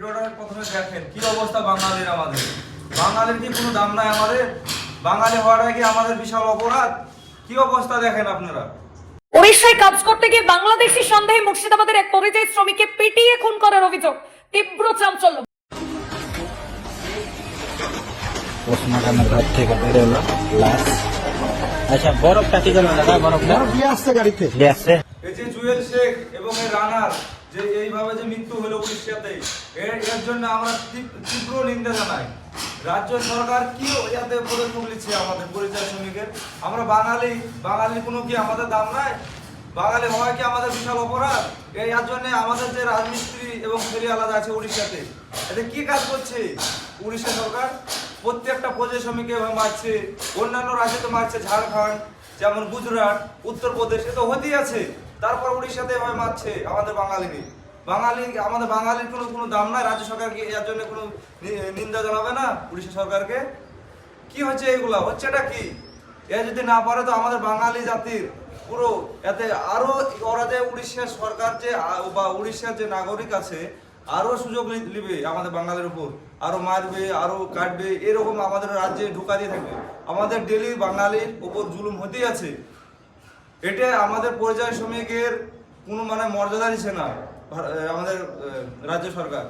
ভিডিওটা প্রথমে দেখেন কি অবস্থা বাঙালির। আমাদের বাঙালির কি কোনো দাম নাই? আমাদের বাঙালি হওয়াটা কি আমাদের বিশাল অপরাধ? কি অবস্থা দেখেন আপনারা। উড়িষ্যায় কাজ করতে গিয়ে বাংলাদেশি সন্দেহে মুর্শিদাবাদের এক পরিযায়ী শ্রমিককে পিটিয়ে খুন করার অভিযোগ। তীব্র চাঞ্চল্য। পোস্টমর্টমের ঘর থেকে বেরোলো লাশ। আচ্ছা, বরফটা কি জন্য দাদা? বরফটা দিয়ে আসছে গাড়িতে। দিয়ে আসছে। এই যে জুয়েল শেখ এবং এই রানার যে এইভাবে যে মৃত্যু হলো উড়িষ্যাতে, এর জন্য আমরা তীব্র নিন্দা জানাই। রাজ্য সরকার কি ইয়াতে পদক্ষেপ নিচ্ছে আমাদের পরিযায়ী শ্রমিকের? আমরা বাঙালি কোনো কি আমাদের দাম নাই? বাঙালি হওয়া কি আমাদের বিশাল অপরাধ? এর জন্য আমাদের যে রাজমিস্ত্রি এবং ফেরি আলাদা আছে উড়িষ্যাতে, এতে কি কাজ করছে উড়িষ্যা সরকার? প্রত্যেকটা পরিযায়ী শ্রমিককে মারছে। অন্যান্য রাজ্যে তো মারছে, ঝাড়খণ্ড, যেমন গুজরাট, উত্তরপ্রদেশ, এ তো হতেই আছে। তারপর উড়িষ্যাতে এভাবে মারছে আমাদের বাঙালিকে। আমাদের বাঙালির কোনো দাম নাই? রাজ্য সরকার কি এর জন্য কোনো নিন্দা জানাবে না উড়িষ্যা সরকারকে? কি হচ্ছে এগুলা? হচ্ছেটা কি? এ যদি না পারে তো আমাদের বাঙালি জাতির পুরো এতে আরো ওরা যে উড়িষ্যা সরকার যে বা উড়িষ্যার যে নাগরিক আছে আরো সুযোগ নিবে আমাদের বাঙালির উপর, আরো মারবে, আরো কাটবে, এরকম আমাদের রাজ্যে ঢুকা দিয়ে থাকবে। আমাদের ডেলি বাঙালির উপর জুলুম হতেই আছে। এটা আমাদের পরিযায়ী শ্রমিকের কোনো মর্যাদা দিচ্ছে না আমাদের রাজ্য সরকার।